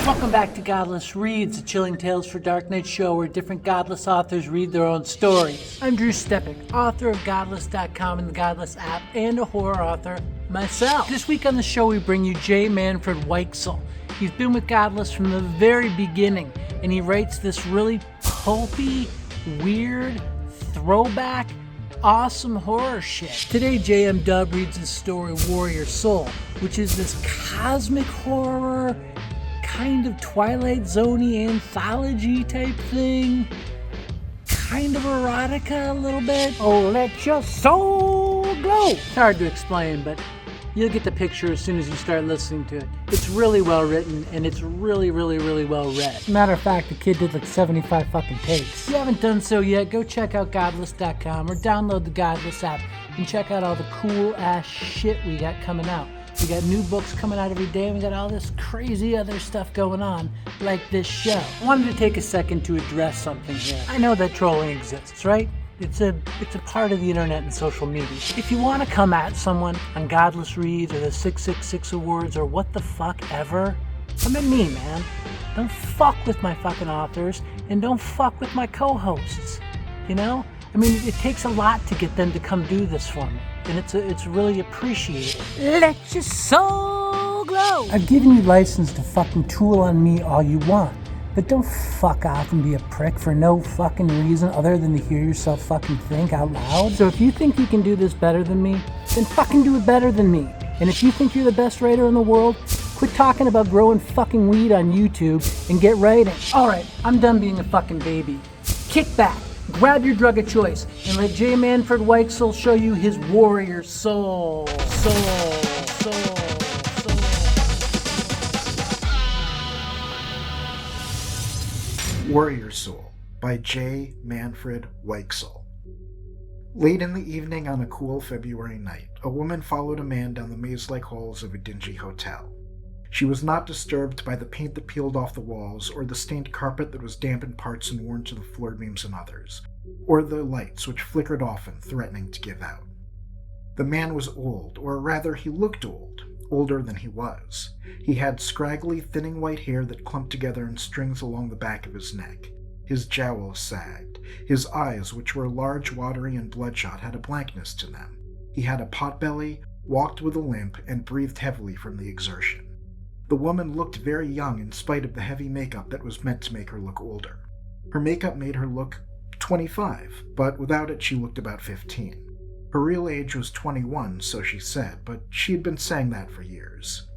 Welcome back to Godless Reads, a chilling tales for dark night show where different godless authors read their own stories. I'm Drew Stepek, author of Godless.com and the Godless app, and a horror author myself. This week on the show we bring you J. Manfred Weichsel. He's been with Godless from the very beginning, and he writes this really pulpy, weird, throwback, awesome horror shit. Today JM Dub reads his story Warrior Soul, which is this cosmic horror, kind of Twilight Zone-y anthology type thing. Kind of erotica a little bit. Oh, let your soul glow. It's hard to explain, but you'll get the picture as soon as you start listening to it. It's really well written, and it's really, really, really well read. As a matter of fact, the kid did like 75 fucking takes. If you haven't done so yet, go check out Godless.com or download the Godless app and check out all the cool ass shit we got coming out. We got new books coming out every day, and we got all this crazy other stuff going on, like this show. I wanted to take a second to address something here. I know that trolling exists, right? It's a part of the internet and social media. If you want to come at someone on Godless Reads or the 666 Awards or what the fuck ever, come at me, man. Don't fuck with my fucking authors, and don't fuck with my co-hosts, you know? I mean, it takes a lot to get them to come do this for me, and it's really appreciated. Let your soul glow! I've given you license to fucking tool on me all you want, but don't fuck off and be a prick for no fucking reason other than to hear yourself fucking think out loud. So if you think you can do this better than me, then fucking do it better than me. And if you think you're the best writer in the world, quit talking about growing fucking weed on YouTube and get writing. Alright, I'm done being a fucking baby. Kick back. Grab your drug of choice and let J. Manfred Weichsel show you his warrior soul. Warrior Soul by J. Manfred Weichsel. Late in the evening on a cool February night, a woman followed a man down the maze-like halls of a dingy hotel. She was not disturbed by the paint that peeled off the walls, or the stained carpet that was damp in parts and worn to the floor beams in others, or the lights which flickered often, threatening to give out. The man was old, or rather he looked old, older than he was. He had scraggly, thinning white hair that clumped together in strings along the back of his neck. His jowls sagged. His eyes, which were large, watery, and bloodshot, had a blankness to them. He had a potbelly, walked with a limp, and breathed heavily from the exertion. The woman looked very young in spite of the heavy makeup that was meant to make her look older. Her makeup made her look 25, but without it she looked about 15. Her real age was 21, so she said, but she had been saying that for years.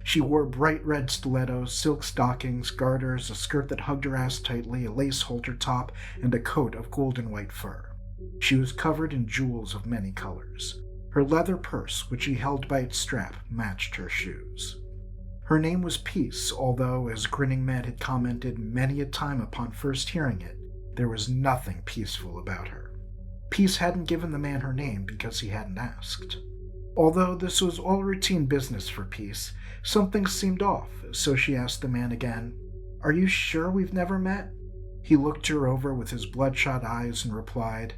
She wore bright red stilettos, silk stockings, garters, a skirt that hugged her ass tightly, a lace halter top, and a coat of golden white fur. She was covered in jewels of many colors. Her leather purse, which she held by its strap, matched her shoes. Her name was Peace, although, as Grinning Mad had commented many a time upon first hearing it, there was nothing peaceful about her. Peace hadn't given the man her name because he hadn't asked. Although this was all routine business for Peace, something seemed off, so she asked the man again, "Are you sure we've never met?" He looked her over with his bloodshot eyes and replied,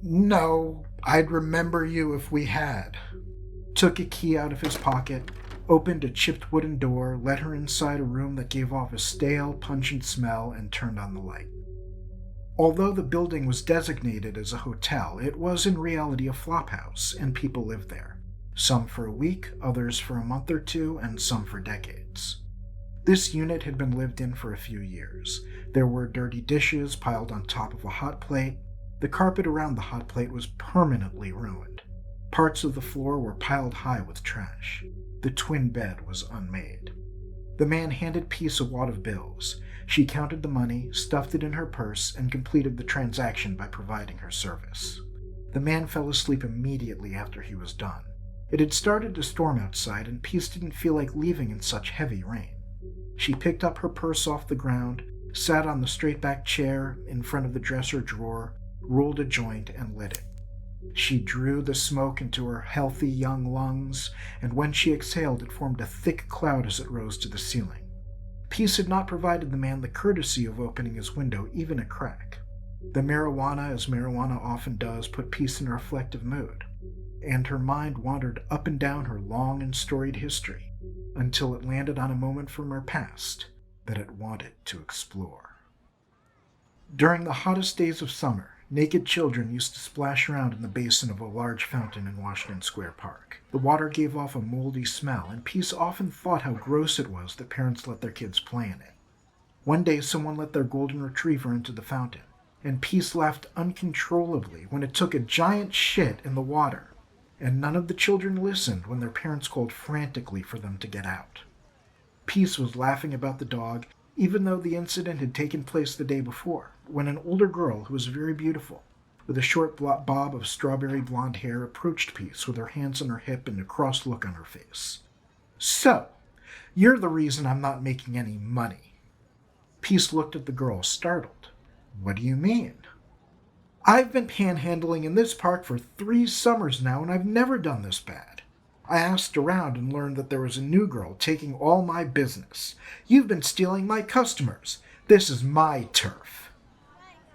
"No, I'd remember you if we had." Took a key out of his pocket, opened a chipped wooden door, led her inside a room that gave off a stale, pungent smell, and turned on the light. Although the building was designated as a hotel, it was in reality a flophouse, and people lived there. Some for a week, others for a month or two, and some for decades. This unit had been lived in for a few years. There were dirty dishes piled on top of a hot plate. The carpet around the hot plate was permanently ruined. Parts of the floor were piled high with trash. The twin bed was unmade. The man handed Peace a wad of bills. She counted the money, stuffed it in her purse, and completed the transaction by providing her service. The man fell asleep immediately after he was done. It had started to storm outside, and Peace didn't feel like leaving in such heavy rain. She picked up her purse off the ground, sat on the straight-back chair in front of the dresser drawer, rolled a joint, and lit it. She drew the smoke into her healthy young lungs, and when she exhaled it formed a thick cloud as it rose to the ceiling. Peace had not provided the man the courtesy of opening his window even a crack. The marijuana, as marijuana often does, put Peace in a reflective mood, and her mind wandered up and down her long and storied history. until it landed on a moment from her past that it wanted to explore. During the hottest days of summer, naked children used to splash around in the basin of a large fountain in Washington Square Park. The water gave off a moldy smell, and Peace often thought how gross it was that parents let their kids play in it. One day someone let their golden retriever into the fountain, and Peace laughed uncontrollably when it took a giant shit in the water, and none of the children listened when their parents called frantically for them to get out. Peace was laughing about the dog, even though the incident had taken place the day before, when an older girl who was very beautiful, with a short bob of strawberry blonde hair, approached Peace with her hands on her hip and a cross look on her face. "So, you're the reason I'm not making any money." Peace looked at the girl, startled. "What do you mean?" "I've been panhandling in this park for 3 summers now, and I've never done this bad. I asked around and learned that there was a new girl taking all my business. You've been stealing my customers. This is my turf."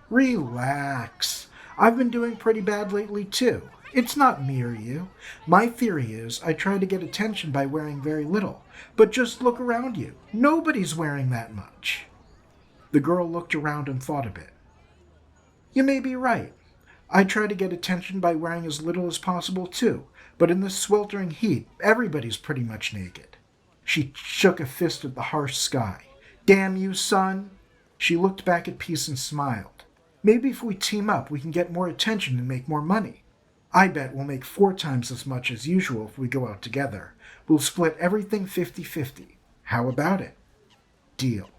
"Relax. I've been doing pretty bad lately, too. It's not me or you. My theory is I try to get attention by wearing very little. But just look around you. Nobody's wearing that much." The girl looked around and thought a bit. "You may be right. I try to get attention by wearing as little as possible, too. But in this sweltering heat, everybody's pretty much naked." She shook a fist at the harsh sky. "Damn you, son." She looked back at Peace and smiled. "Maybe if we team up, we can get more attention and make more money. I bet we'll make 4 times as much as usual if we go out together. We'll split everything 50-50. How about it?" "Deal."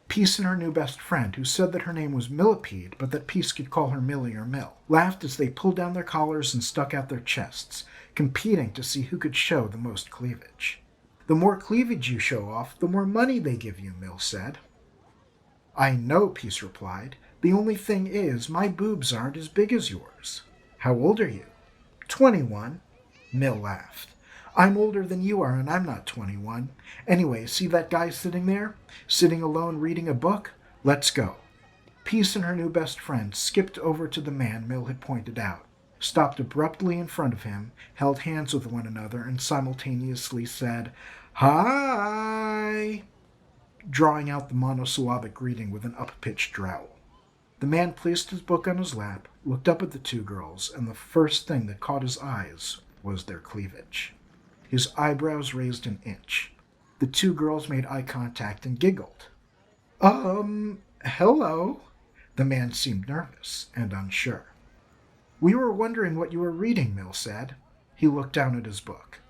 Peace and her new best friend, who said that her name was Millipede, but that Peace could call her Millie or Mill, laughed as they pulled down their collars and stuck out their chests, competing to see who could show the most cleavage. "The more cleavage you show off, the more money they give you," Mill said. "I know," Peace replied. "The only thing is, my boobs aren't as big as yours." "How old are you?" 21. Mill laughed. "I'm older than you are, and I'm not 21. Anyway, see that guy sitting there? Sitting alone reading a book? Let's go." Peace and her new best friend skipped over to the man Mill had pointed out, stopped abruptly in front of him, held hands with one another, and simultaneously said, "Hi!" drawing out the monosyllabic greeting with an up-pitched growl. The man placed his book on his lap, looked up at the 2 girls, and the first thing that caught his eyes was their cleavage. His eyebrows raised an inch. The 2 girls made eye contact and giggled. Hello?" The man seemed nervous and unsure. "We were wondering what you were reading," Mill said. He looked down at his book.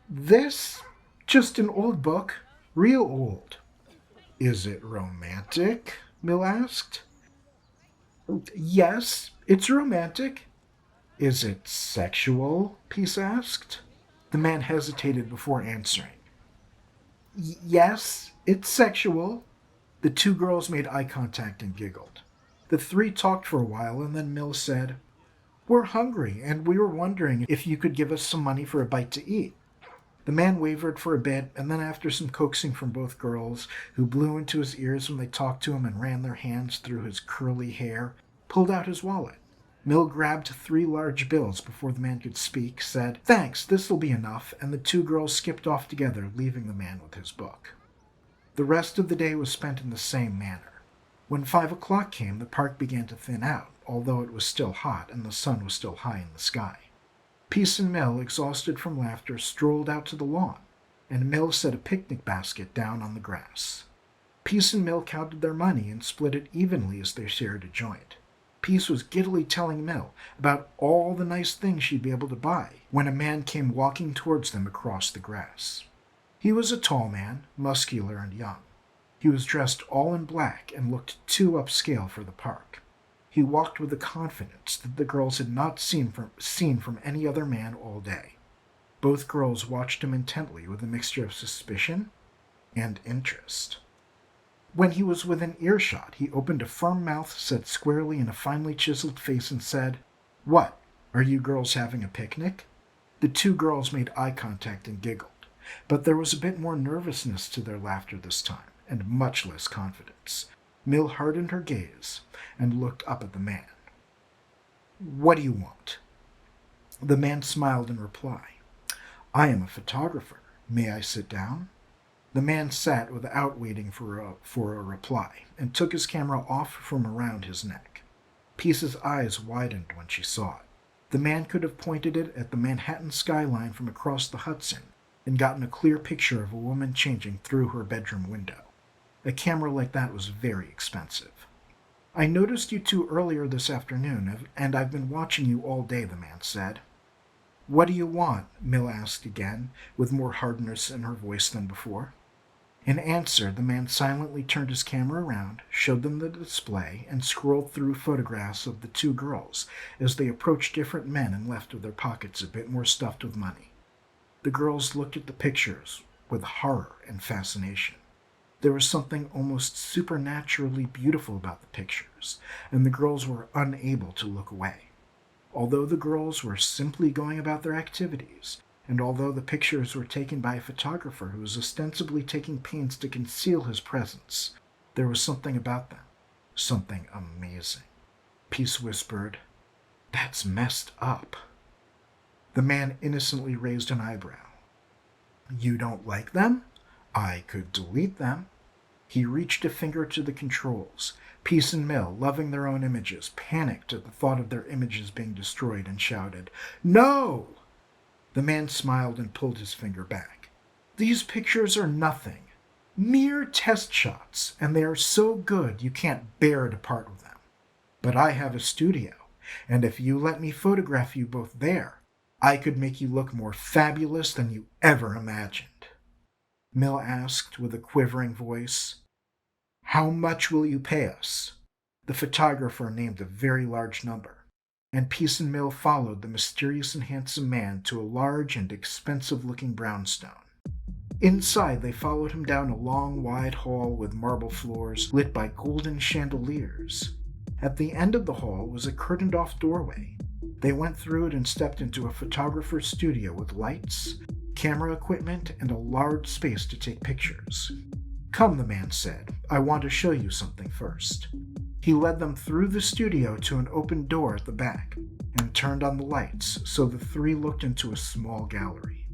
"This? Just an old book. Real old." "Is it romantic?" Mill asked. "Yes, it's romantic." "Is it sexual?" Peace asked. The man hesitated before answering. "Yes, it's sexual." The 2 girls made eye contact and giggled. The 3 talked for a while, and then Mill said, "We're hungry, and we were wondering if you could give us some money for a bite to eat." The man wavered for a bit, and then after some coaxing from both girls, who blew into his ears when they talked to him and ran their hands through his curly hair, pulled out his wallet. Mill grabbed 3 large bills before the man could speak, said, "Thanks, this'll be enough," and the 2 girls skipped off together, leaving the man with his book. The rest of the day was spent in the same manner. When 5 o'clock came, the park began to thin out, although it was still hot and the sun was still high in the sky. Peace and Mill, exhausted from laughter, strolled out to the lawn, and Mill set a picnic basket down on the grass. Peace and Mill counted their money and split it evenly as they shared a joint. Peace was giddily telling Mill about all the nice things she'd be able to buy when a man came walking towards them across the grass. He was a tall man, muscular and young. He was dressed all in black and looked too upscale for the park. He walked with a confidence that the girls had not seen from any other man all day. Both girls watched him intently with a mixture of suspicion and interest. When he was within earshot, he opened a firm mouth set squarely in a finely chiseled face and said, "What, are you girls having a picnic?" The 2 girls made eye contact and giggled, but there was a bit more nervousness to their laughter this time, and much less confidence. Mill hardened her gaze and looked up at the man. "What do you want?" The man smiled in reply. "I am a photographer," "May I sit down?" The man sat without waiting for a reply, and took his camera off from around his neck. Peace's eyes widened when she saw it. The man could have pointed it at the Manhattan skyline from across the Hudson and gotten a clear picture of a woman changing through her bedroom window. A camera like that was very expensive. "I noticed you two earlier this afternoon, and I've been watching you all day," the man said. "What do you want?" Mill asked again, with more hardness in her voice than before. In answer, the man silently turned his camera around, showed them the display, and scrolled through photographs of the two girls as they approached different men and left with their pockets a bit more stuffed with money. The girls looked at the pictures with horror and fascination. There was something almost supernaturally beautiful about the pictures, and the girls were unable to look away. Although the girls were simply going about their activities, and although the pictures were taken by a photographer who was ostensibly taking pains to conceal his presence, there was something about them, something amazing. Peace whispered, "That's messed up." The man innocently raised an eyebrow. "You don't like them? I could delete them." He reached a finger to the controls. Peace and Mill, loving their own images, panicked at the thought of their images being destroyed and shouted, "No!" The man smiled and pulled his finger back. "These pictures are nothing. Mere test shots, and they are so good you can't bear to part with them. But I have a studio, and if you let me photograph you both there, I could make you look more fabulous than you ever imagined." Mill asked with a quivering voice, "How much will you pay us?" The photographer named a very large number, and Peace and Mill followed the mysterious and handsome man to a large and expensive-looking brownstone. Inside, they followed him down a long, wide hall with marble floors lit by golden chandeliers. At the end of the hall was a curtained-off doorway. They went through it and stepped into a photographer's studio with lights, camera equipment, and a large space to take pictures. "Come," the man said, "I want to show you something first." He led them through the studio to an open door at the back and turned on the lights so the three looked into a small gallery.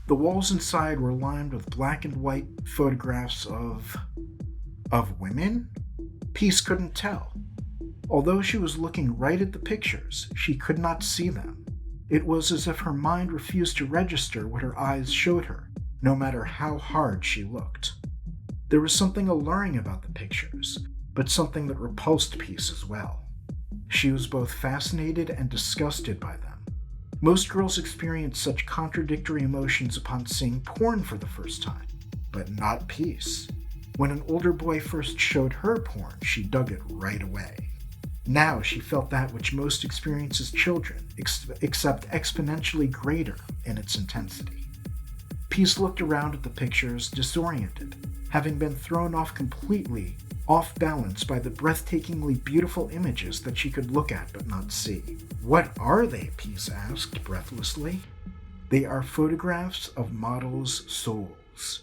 The walls inside were lined with black and white photographs of women? Peace couldn't tell. Although she was looking right at the pictures, she could not see them. It was as if her mind refused to register what her eyes showed her, no matter how hard she looked. There was something alluring about the pictures, but something that repulsed Peace as well. She was both fascinated and disgusted by them. Most girls experience such contradictory emotions upon seeing porn for the first time, but not Peace. When an older boy first showed her porn, she dug it right away. Now she felt that which most experience as children, except exponentially greater in its intensity. Peace looked around at the pictures, disoriented, having been thrown completely off balance by the breathtakingly beautiful images that she could look at but not see. "What are they?" Peace asked breathlessly. "They are photographs of models' souls."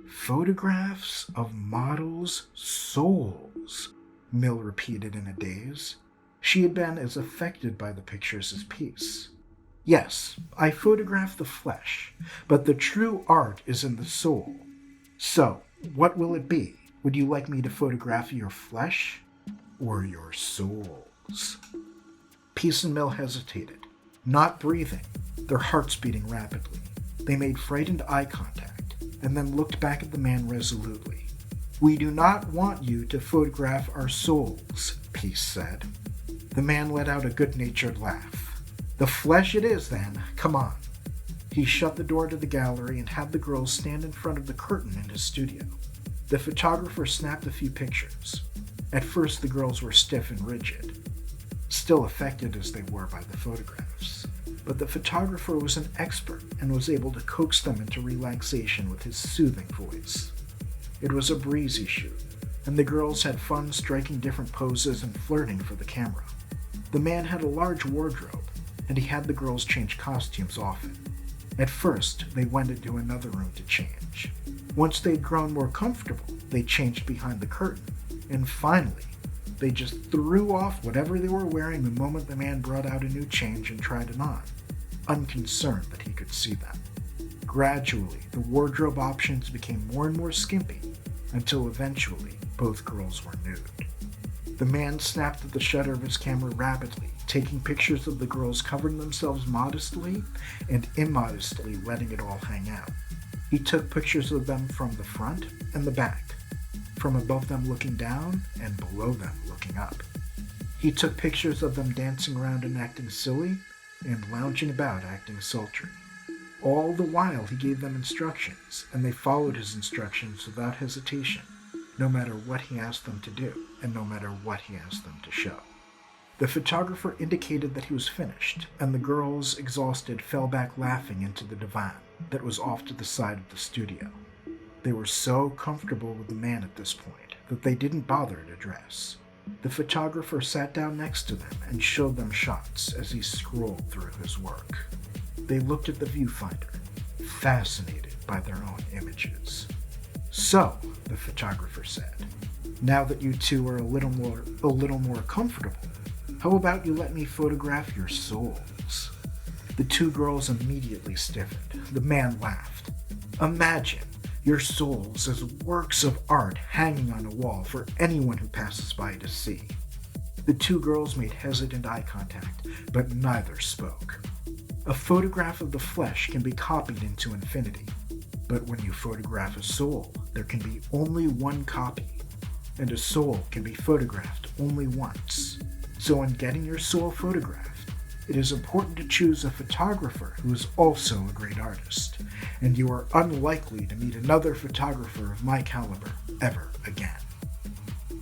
"Photographs of models' souls," Mill repeated in a daze. She had been as affected by the pictures as Peace. "Yes, I photograph the flesh, but the true art is in the soul. So, what will it be? Would you like me to photograph your flesh or your souls?" Peace and Mill hesitated, not breathing, their hearts beating rapidly. They made frightened eye contact and then looked back at the man resolutely. "We do not want you to photograph our souls," Peace said. The man let out a good-natured laugh. "The flesh it is, then. Come on." He shut the door to the gallery and had the girls stand in front of the curtain in his studio. The photographer snapped a few pictures. At first, the girls were stiff and rigid, still affected as they were by the photographs. But the photographer was an expert and was able to coax them into relaxation with his soothing voice. It was a breezy shoot, and the girls had fun striking different poses and flirting for the camera. The man had a large wardrobe, and he had the girls change costumes often. At first, they went into another room to change. Once they'd grown more comfortable, they changed behind the curtain, and finally, they just threw off whatever they were wearing the moment the man brought out a new change and tried it on, unconcerned that he could see them. Gradually, the wardrobe options became more and more skimpy, until eventually both girls were nude. The man snapped at the shutter of his camera rapidly, taking pictures of the girls covering themselves modestly and immodestly letting it all hang out. He took pictures of them from the front and the back, from above them looking down and below them looking up. He took pictures of them dancing around and acting silly, and lounging about acting sultry. All the while he gave them instructions, and they followed his instructions without hesitation, no matter what he asked them to do, and no matter what he asked them to show. The photographer indicated that he was finished, and the girls, exhausted, fell back laughing into the divan that was off to the side of the studio. They were so comfortable with the man at this point that they didn't bother to dress. The photographer sat down next to them and showed them shots as he scrolled through his work. They looked at the viewfinder, fascinated by their own images. "So," the photographer said, "now that you two are a little more comfortable, how about you let me photograph your souls?" The two girls immediately stiffened. The man laughed. "Imagine your souls as works of art hanging on a wall for anyone who passes by to see." The two girls made hesitant eye contact, but neither spoke. A photograph of the flesh can be copied into infinity, but when you photograph a soul, there can be only one copy, and a soul can be photographed only once. So when getting your soul photographed, it is important to choose a photographer who is also a great artist, and you are unlikely to meet another photographer of my caliber ever again.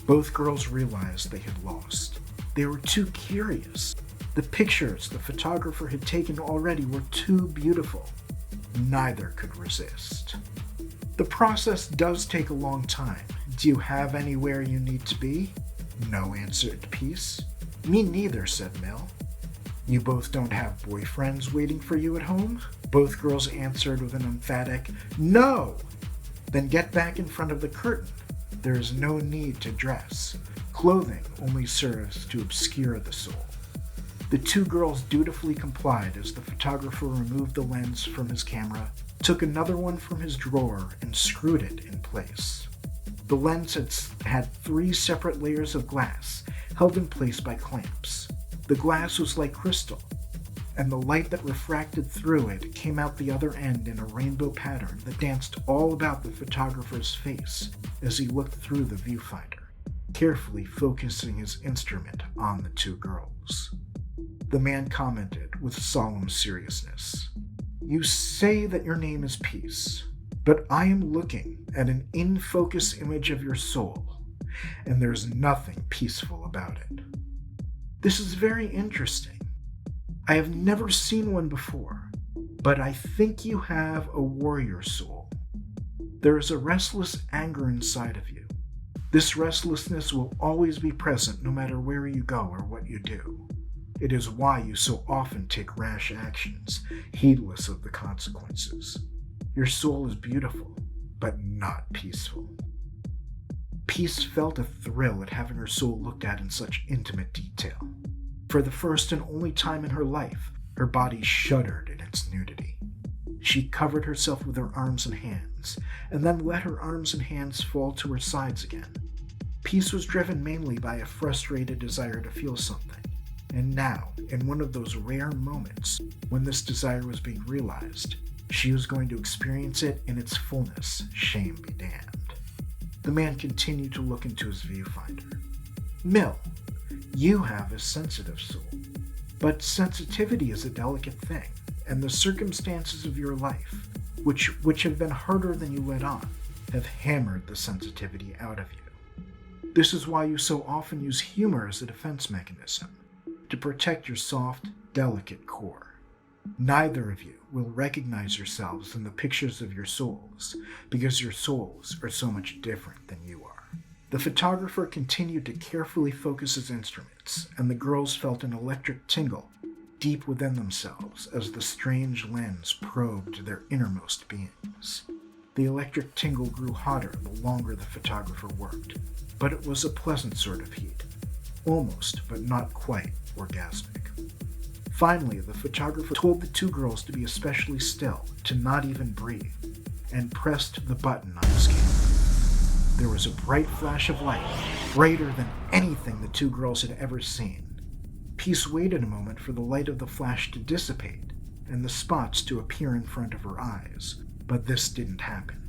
Both girls realized they had lost. They were too curious. The pictures the photographer had taken already were too beautiful. Neither could resist. "The process does take a long time. Do you have anywhere you need to be?" "No," answered Peace. "Me neither," said Mill. "You both don't have boyfriends waiting for you at home?" Both girls answered with an emphatic "No!" "Then get back in front of the curtain. There is no need to dress. Clothing only serves to obscure the soul." The two girls dutifully complied as the photographer removed the lens from his camera, took another one from his drawer, and screwed it in place. The lens had 3 separate layers of glass, held in place by clamps. The glass was like crystal, and the light that refracted through it came out the other end in a rainbow pattern that danced all about the photographer's face as he looked through the viewfinder, carefully focusing his instrument on the two girls. The man commented with solemn seriousness, "You say that your name is Peace, but I am looking at an in-focus image of your soul, and there's nothing peaceful about it. This is very interesting. I have never seen one before, but I think you have a warrior soul. There is a restless anger inside of you. This restlessness will always be present no matter where you go or what you do. It is why you so often take rash actions, heedless of the consequences. Your soul is beautiful, but not peaceful." Peace felt a thrill at having her soul looked at in such intimate detail. For the first and only time in her life, her body shuddered in its nudity. She covered herself with her arms and hands, and then let her arms and hands fall to her sides again. Peace was driven mainly by a frustrated desire to feel something. And now, in one of those rare moments when this desire was being realized, she was going to experience it in its fullness, shame be damned. The man continued to look into his viewfinder. "Mill, you have a sensitive soul, but sensitivity is a delicate thing, and the circumstances of your life, which have been harder than you let on, have hammered the sensitivity out of you. This is why you so often use humor as a defense mechanism, to protect your soft, delicate core. Neither of you will recognize yourselves in the pictures of your souls, because your souls are so much different than you are." The photographer continued to carefully focus his instruments, and the girls felt an electric tingle deep within themselves as the strange lens probed their innermost beings. The electric tingle grew hotter the longer the photographer worked, but it was a pleasant sort of heat, almost but not quite orgasmic. Finally, the photographer told the two girls to be especially still, to not even breathe, and pressed the button on his camera. There was a bright flash of light, brighter than anything the two girls had ever seen. Peace waited a moment for the light of the flash to dissipate and the spots to appear in front of her eyes, but this didn't happen.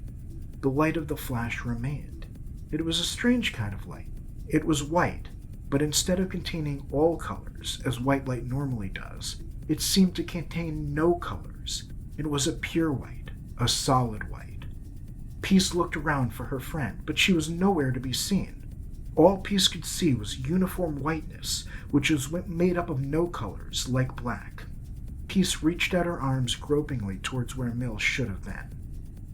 The light of the flash remained. It was a strange kind of light. It was white, but instead of containing all colors, as white light normally does, it seemed to contain no colors. It was a pure white, a solid white. Peace looked around for her friend, but she was nowhere to be seen. All Peace could see was uniform whiteness, which was made up of no colors, like black. Peace reached out her arms gropingly towards where Millie should have been.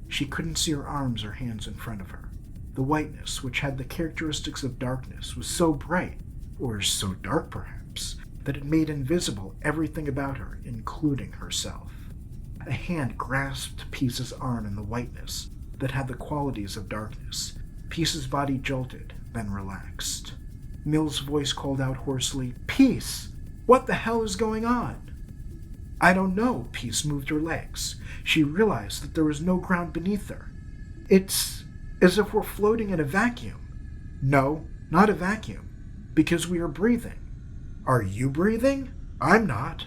She couldn't see her arms or hands in front of her. The whiteness, which had the characteristics of darkness, was so bright, or so dark perhaps, that it made invisible everything about her, including herself. A hand grasped Peace's arm in the whiteness that had the qualities of darkness. Peace's body jolted, then relaxed. Mill's voice called out hoarsely, "Peace! What the hell is going on?" "I don't know." Peace moved her legs. She realized that there was no ground beneath her. "It's as if we're floating in a vacuum." "No, not a vacuum, because we are breathing." "Are you breathing?" "I'm not."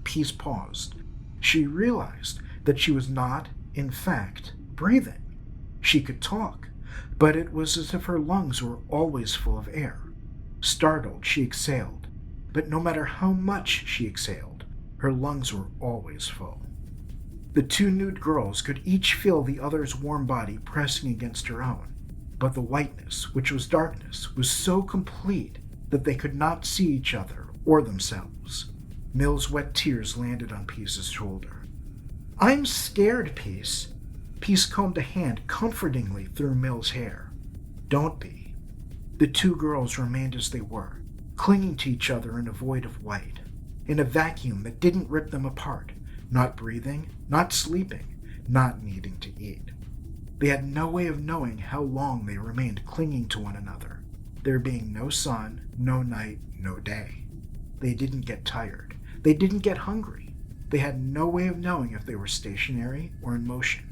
Peace paused. She realized that she was not, in fact, breathing. She could talk, but it was as if her lungs were always full of air. Startled, she exhaled, but no matter how much she exhaled, her lungs were always full. The two nude girls could each feel the other's warm body pressing against her own, but the whiteness, which was darkness, was so complete that they could not see each other or themselves. Mill's wet tears landed on Peace's shoulder. "I'm scared, Peace." Peace combed a hand comfortingly through Mill's hair. "Don't be." The two girls remained as they were, clinging to each other in a void of white, in a vacuum that didn't rip them apart, not breathing, not sleeping, not needing to eat. They had no way of knowing how long they remained clinging to one another, there being no sun, no night, no day. They didn't get tired. They didn't get hungry. They had no way of knowing if they were stationary or in motion.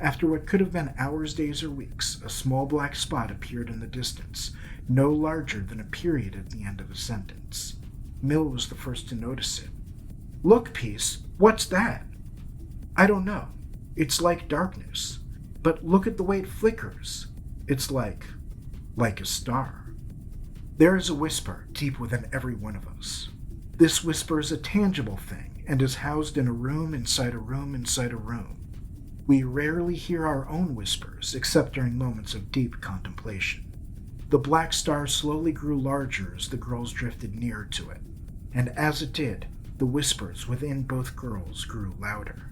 After what could have been hours, days, or weeks, a small black spot appeared in the distance, no larger than a period at the end of a sentence. Mill was the first to notice it. "Look, Peace, what's that?" "I don't know. It's like darkness. But look at the way it flickers. It's like a star." There is a whisper deep within every one of us. This whisper is a tangible thing and is housed in a room inside a room inside a room. We rarely hear our own whispers except during moments of deep contemplation. The black star slowly grew larger as the girls drifted nearer to it, and as it did, the whispers within both girls grew louder.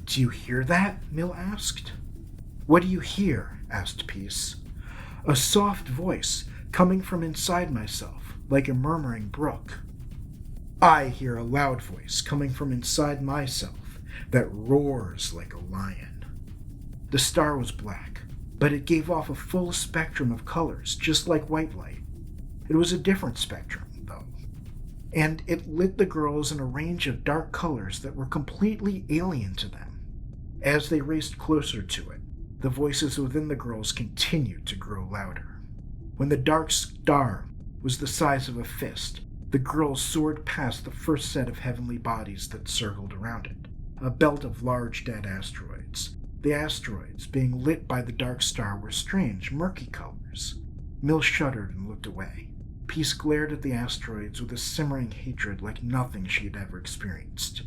"Do you hear that?" Mill asked. "What do you hear?" asked Peace. "A soft voice coming from inside myself, like a murmuring brook." "I hear a loud voice coming from inside myself that roars like a lion." The star was black, but it gave off a full spectrum of colors, just like white light. It was a different spectrum, though, and it lit the girls in a range of dark colors that were completely alien to them. As they raced closer to it, the voices within the girls continued to grow louder. When the dark star was the size of a fist, the girls soared past the first set of heavenly bodies that circled around it, a belt of large dead asteroids. The asteroids, being lit by the dark star, were strange, murky colors. Mill shuddered and looked away. Peace glared at the asteroids with a simmering hatred like nothing she had ever experienced.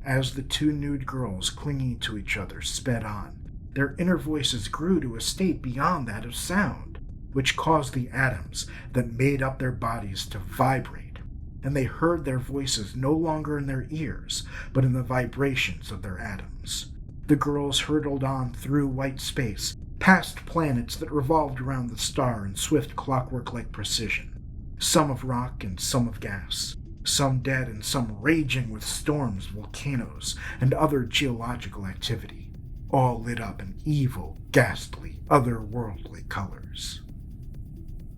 As the two nude girls clinging to each other sped on, their inner voices grew to a state beyond that of sound, which caused the atoms that made up their bodies to vibrate, and they heard their voices no longer in their ears, but in the vibrations of their atoms. The girls hurtled on through white space, past planets that revolved around the star in swift clockwork-like precision, some of rock and some of gas, some dead and some raging with storms, volcanoes, and other geological activity, all lit up in evil, ghastly, otherworldly colors.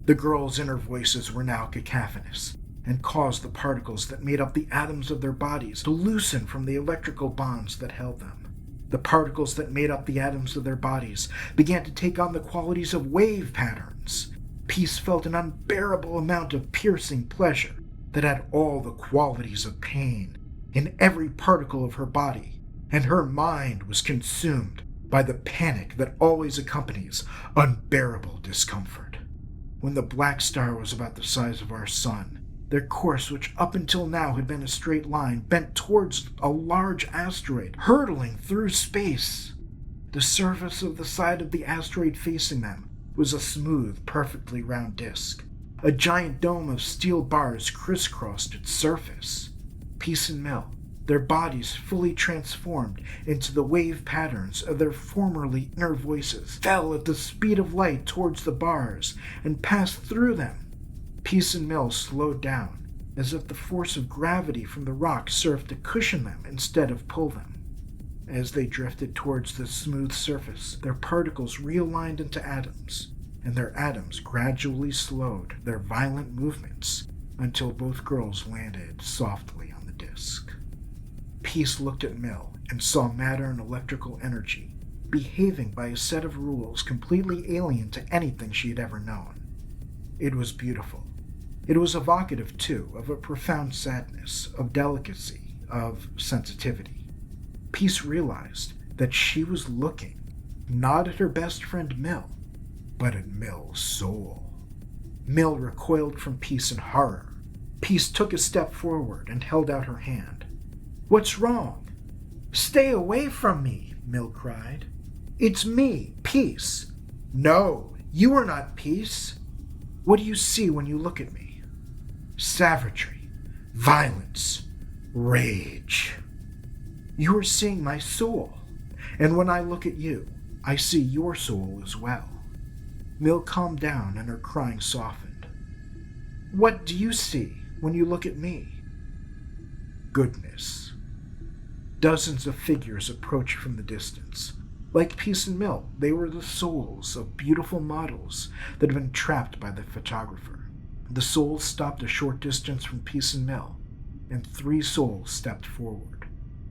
The girls' inner voices were now cacophonous, and caused the particles that made up the atoms of their bodies to loosen from the electrical bonds that held them. The particles that made up the atoms of their bodies began to take on the qualities of wave patterns. Peace felt an unbearable amount of piercing pleasure that had all the qualities of pain in every particle of her body, and her mind was consumed by the panic that always accompanies unbearable discomfort. When the black star was about the size of our sun, their course, which up until now had been a straight line, bent towards a large asteroid, hurtling through space. The surface of the side of the asteroid facing them was a smooth, perfectly round disk. A giant dome of steel bars crisscrossed its surface. Peace and Mill, their bodies fully transformed into the wave patterns of their formerly inner voices, fell at the speed of light towards the bars and passed through them. Peace and Mill slowed down, as if the force of gravity from the rock served to cushion them instead of pull them. As they drifted towards the smooth surface, their particles realigned into atoms, and their atoms gradually slowed their violent movements until both girls landed softly on the disk. Peace looked at Mill and saw matter and electrical energy behaving by a set of rules completely alien to anything she had ever known. It was beautiful. It was evocative, too, of a profound sadness, of delicacy, of sensitivity. Peace realized that she was looking not at her best friend Mill, but at Mill's soul. Mill recoiled from Peace in horror. Peace took a step forward and held out her hand. "What's wrong?" "Stay away from me," Mill cried. "It's me, Peace." "No, you are not Peace." "What do you see when you look at me?" "Savagery, violence, rage." "You are seeing my soul, and when I look at you, I see your soul as well." Mill calmed down and her crying softened. "What do you see when you look at me?" "Goodness." Dozens of figures approached from the distance. Like Peace and Mill, they were the souls of beautiful models that had been trapped by the photographer. The souls stopped a short distance from Peace and Mill, and 3 souls stepped forward.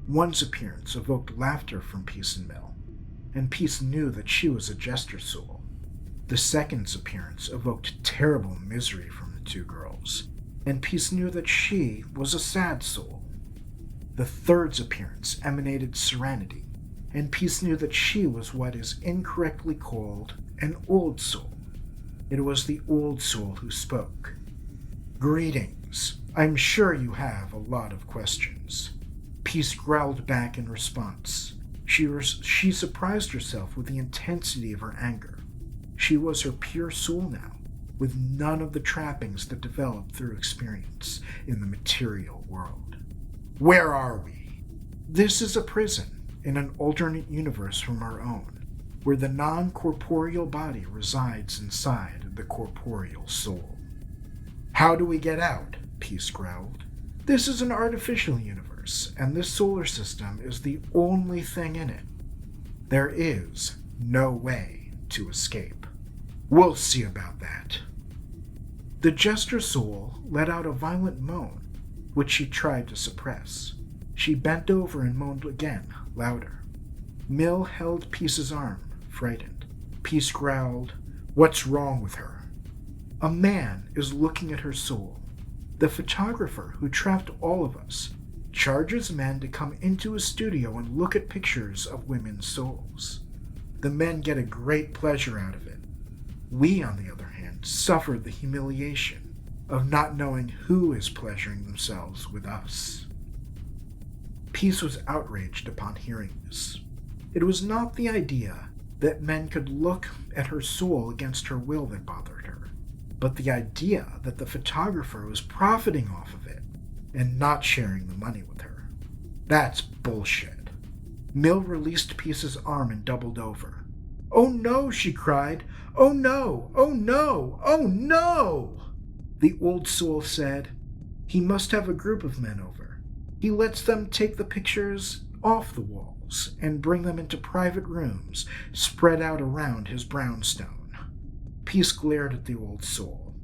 One's appearance evoked laughter from Peace and Mill, and Peace knew that she was a jester soul. The second's appearance evoked terrible misery from the 2 girls, and Peace knew that she was a sad soul. The third's appearance emanated serenity, and Peace knew that she was what is incorrectly called an old soul. It was the old soul who spoke. "Greetings. I'm sure you have a lot of questions." Peace growled back in response. She surprised herself with the intensity of her anger. She was her pure soul now, with none of the trappings that develop through experience in the material world. "Where are we?" "This is a prison in an alternate universe from our own, where the non-corporeal body resides inside the corporeal soul." "How do we get out?" Peace growled. "This is an artificial universe, and this solar system is the only thing in it. There is no way to escape." "We'll see about that." The jester soul let out a violent moan, which she tried to suppress. She bent over and moaned again, louder. Mill held Peace's arm, frightened. Peace growled, "What's wrong with her?" "A man is looking at her soul. The photographer who trapped all of us charges men to come into his studio and look at pictures of women's souls. The men get a great pleasure out of it. We, on the other hand, suffer the humiliation of not knowing who is pleasuring themselves with us." Peace was outraged upon hearing this. It was not the idea that men could look at her soul against her will that bothered her, but the idea that the photographer was profiting off of it and not sharing the money with her. That's bullshit. Mill released Peace's arm and doubled over. "Oh no," she cried. "Oh no! Oh no! Oh no!" The old soul said, "He must have a group of men over. He lets them take the pictures off the walls and bring them into private rooms spread out around his brownstone." Peace glared at the old soul.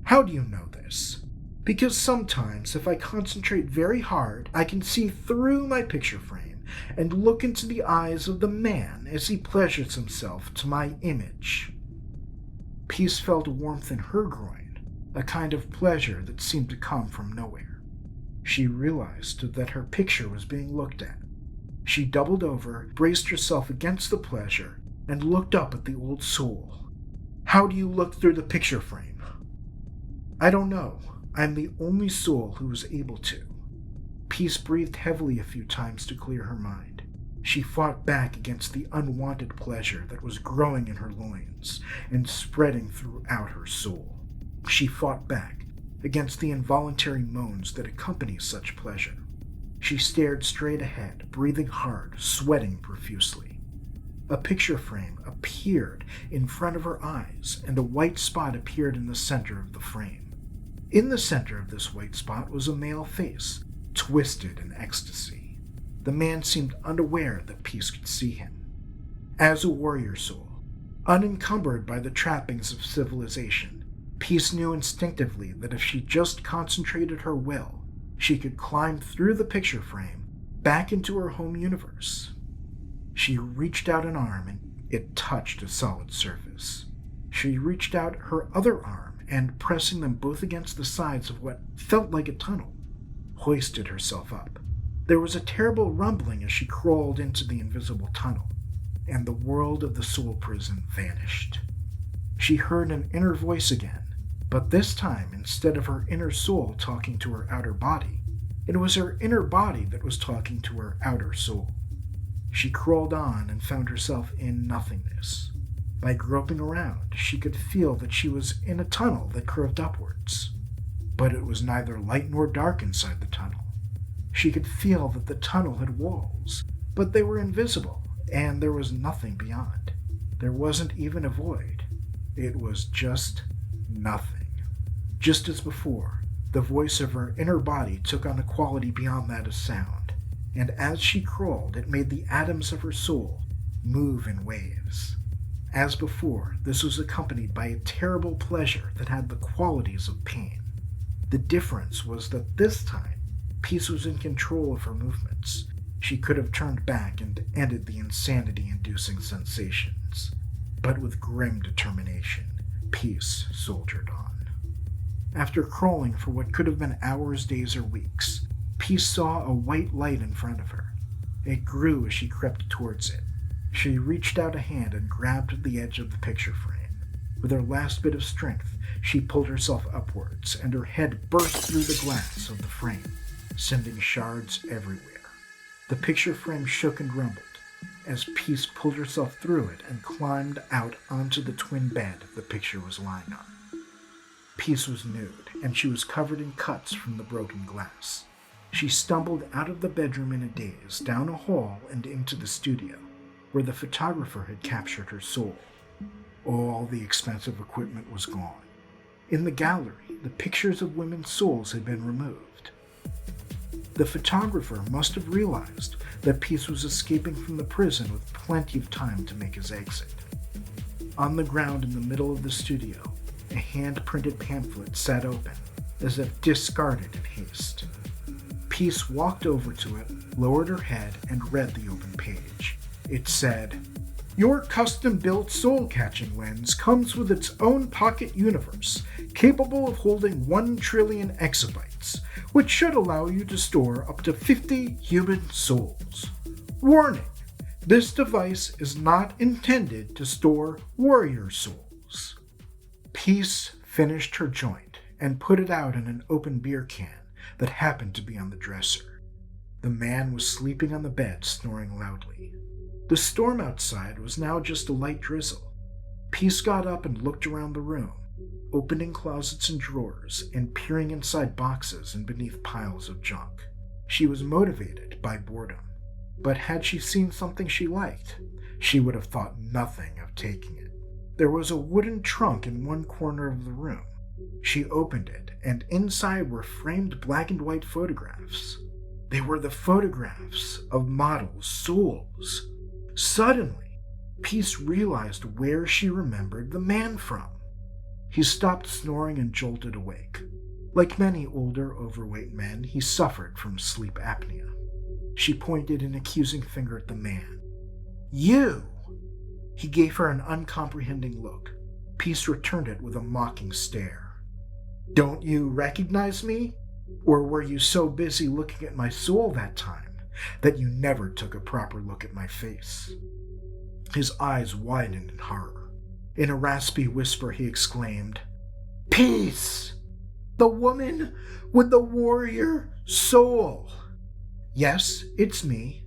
"How do you know this?" Because sometimes, if I concentrate very hard, I can see through my picture frame and look into the eyes of the man as he pleasures himself to my image. Peace felt warmth in her groin, a kind of pleasure that seemed to come from nowhere. She realized that her picture was being looked at. She doubled over, braced herself against the pleasure, and looked up at the old soul. "How do you look through the picture frame?" "I don't know. I'm the only soul who was able to." Peace breathed heavily a few times to clear her mind. She fought back against the unwanted pleasure that was growing in her loins and spreading throughout her soul. She fought back against the involuntary moans that accompany such pleasure. She stared straight ahead, breathing hard, sweating profusely. A picture frame appeared in front of her eyes, and a white spot appeared in the center of the frame. In the center of this white spot was a male face, twisted in ecstasy. The man seemed unaware that Peace could see him. As a warrior soul, unencumbered by the trappings of civilization, Peace knew instinctively that if she just concentrated her will, she could climb through the picture frame back into her home universe. She reached out an arm and it touched a solid surface. She reached out her other arm and, pressing them both against the sides of what felt like a tunnel, hoisted herself up. There was a terrible rumbling as she crawled into the invisible tunnel, and the world of the soul prison vanished. She heard an inner voice again, but this time, instead of her inner soul talking to her outer body, it was her inner body that was talking to her outer soul. She crawled on and found herself in nothingness. By groping around, she could feel that she was in a tunnel that curved upwards. But it was neither light nor dark inside the tunnel. She could feel that the tunnel had walls, but they were invisible, and there was nothing beyond. There wasn't even a void. It was just nothing. Just as before, the voice of her inner body took on a quality beyond that of sound, and as she crawled, it made the atoms of her soul move in waves. As before, this was accompanied by a terrible pleasure that had the qualities of pain. The difference was that this time, Peace was in control of her movements. She could have turned back and ended the insanity-inducing sensations. But with grim determination, Peace soldiered on. After crawling for what could have been hours, days, or weeks, Peace saw a white light in front of her. It grew as she crept towards it. She reached out a hand and grabbed the edge of the picture frame. With her last bit of strength, she pulled herself upwards, and her head burst through the glass of the frame, sending shards everywhere. The picture frame shook and rumbled as Peace pulled herself through it and climbed out onto the twin bed the picture was lying on. Peace was nude, and she was covered in cuts from the broken glass. She stumbled out of the bedroom in a daze, down a hall and into the studio, where the photographer had captured her soul. All the expensive equipment was gone. In the gallery, the pictures of women's souls had been removed. The photographer must have realized that Peace was escaping from the prison with plenty of time to make his exit. On the ground in the middle of the studio, a hand-printed pamphlet sat open, as if discarded in haste. Peace walked over to it, lowered her head, and read the open page. It said, "Your custom-built soul-catching lens comes with its own pocket universe, capable of holding 1 trillion exabytes, which should allow you to store up to 50 human souls. Warning! This device is not intended to store warrior souls." Peace finished her joint and put it out in an open beer can that happened to be on the dresser. The man was sleeping on the bed, snoring loudly. The storm outside was now just a light drizzle. Peace got up and looked around the room, opening closets and drawers and peering inside boxes and beneath piles of junk. She was motivated by boredom, but had she seen something she liked, she would have thought nothing of taking it. There was a wooden trunk in one corner of the room. She opened it, and inside were framed black and white photographs. They were the photographs of models' souls. Suddenly, Peace realized where she remembered the man from. He stopped snoring and jolted awake. Like many older, overweight men, he suffered from sleep apnea. She pointed an accusing finger at the man. "You!" He gave her an uncomprehending look. Peace returned it with a mocking stare. "Don't you recognize me? Or were you so busy looking at my soul that time that you never took a proper look at my face?" His eyes widened in horror. In a raspy whisper, he exclaimed, "Peace! The woman with the warrior soul!" "Yes, it's me.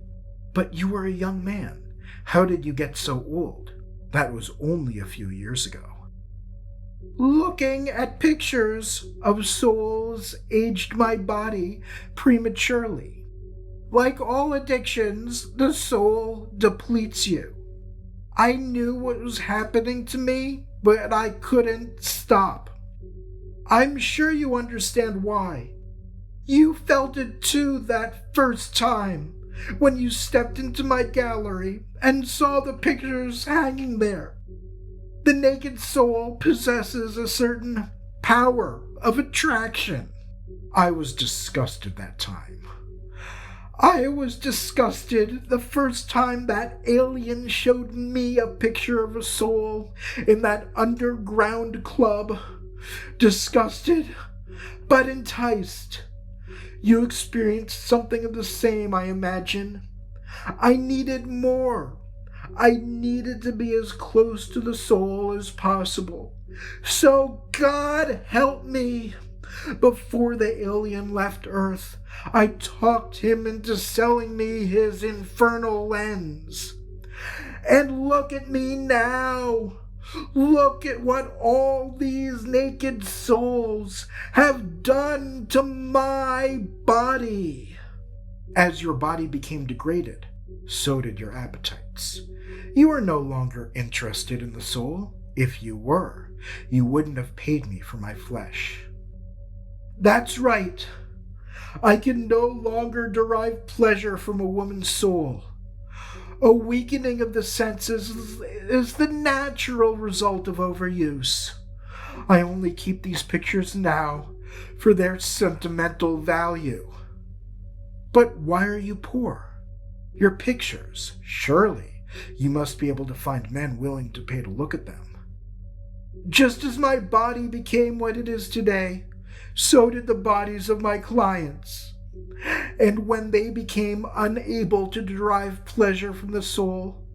But you were a young man. How did you get so old? That was only a few years ago." "Looking at pictures of souls aged my body prematurely. Like all addictions, the soul depletes you. I knew what was happening to me, but I couldn't stop. I'm sure you understand why. You felt it too that first time, when you stepped into my gallery and saw the pictures hanging there. The naked soul possesses a certain power of attraction." I was disgusted that time. I was disgusted the first time that alien showed me a picture of a soul in that underground club. Disgusted, but enticed. You experienced something of the same, I imagine. I needed more. I needed to be as close to the soul as possible. So God help me. Before the alien left Earth, I talked him into selling me his infernal lens. And look at me now. Look at what all these naked souls have done to my body." As your body became degraded, so did your appetites. You are no longer interested in the soul. If you were, you wouldn't have paid me for my flesh. "That's right. I can no longer derive pleasure from a woman's soul. A weakening of the senses is the natural result of overuse. I only keep these pictures now for their sentimental value." "But why are you poor? Your pictures, surely you must be able to find men willing to pay to look at them." "Just as my body became what it is today, so did the bodies of my clients. And when they became unable to derive pleasure from the soul,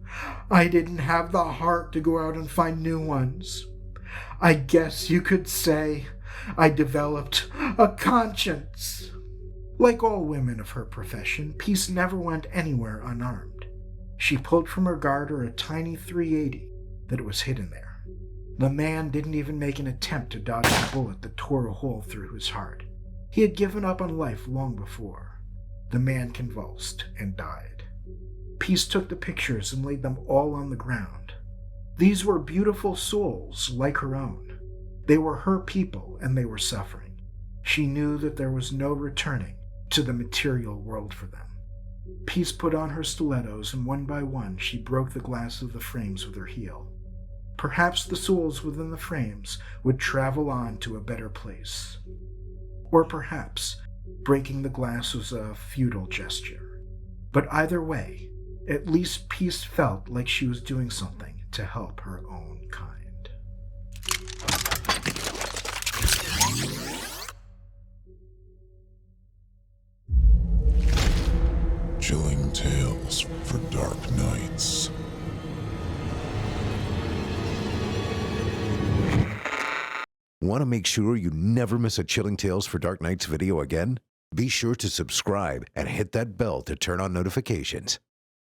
I didn't have the heart to go out and find new ones. I guess you could say I developed a conscience." Like all women of her profession, Peace never went anywhere unarmed. She pulled from her garter a tiny .380 that was hidden there. The man didn't even make an attempt to dodge the bullet that tore a hole through his heart. He had given up on life long before. The man convulsed and died. Peace took the pictures and laid them all on the ground. These were beautiful souls like her own. They were her people and they were suffering. She knew that there was no returning to the material world for them. Peace put on her stilettos and one by one she broke the glass of the frames with her heel. Perhaps the souls within the frames would travel on to a better place. Or perhaps breaking the glass was a futile gesture. But either way, at least Peace felt like she was doing something to help her own kind. Chilling tales for dark nights. Want to make sure you never miss a Chilling Tales for Dark Nights video again? Be sure to subscribe and hit that bell to turn on notifications.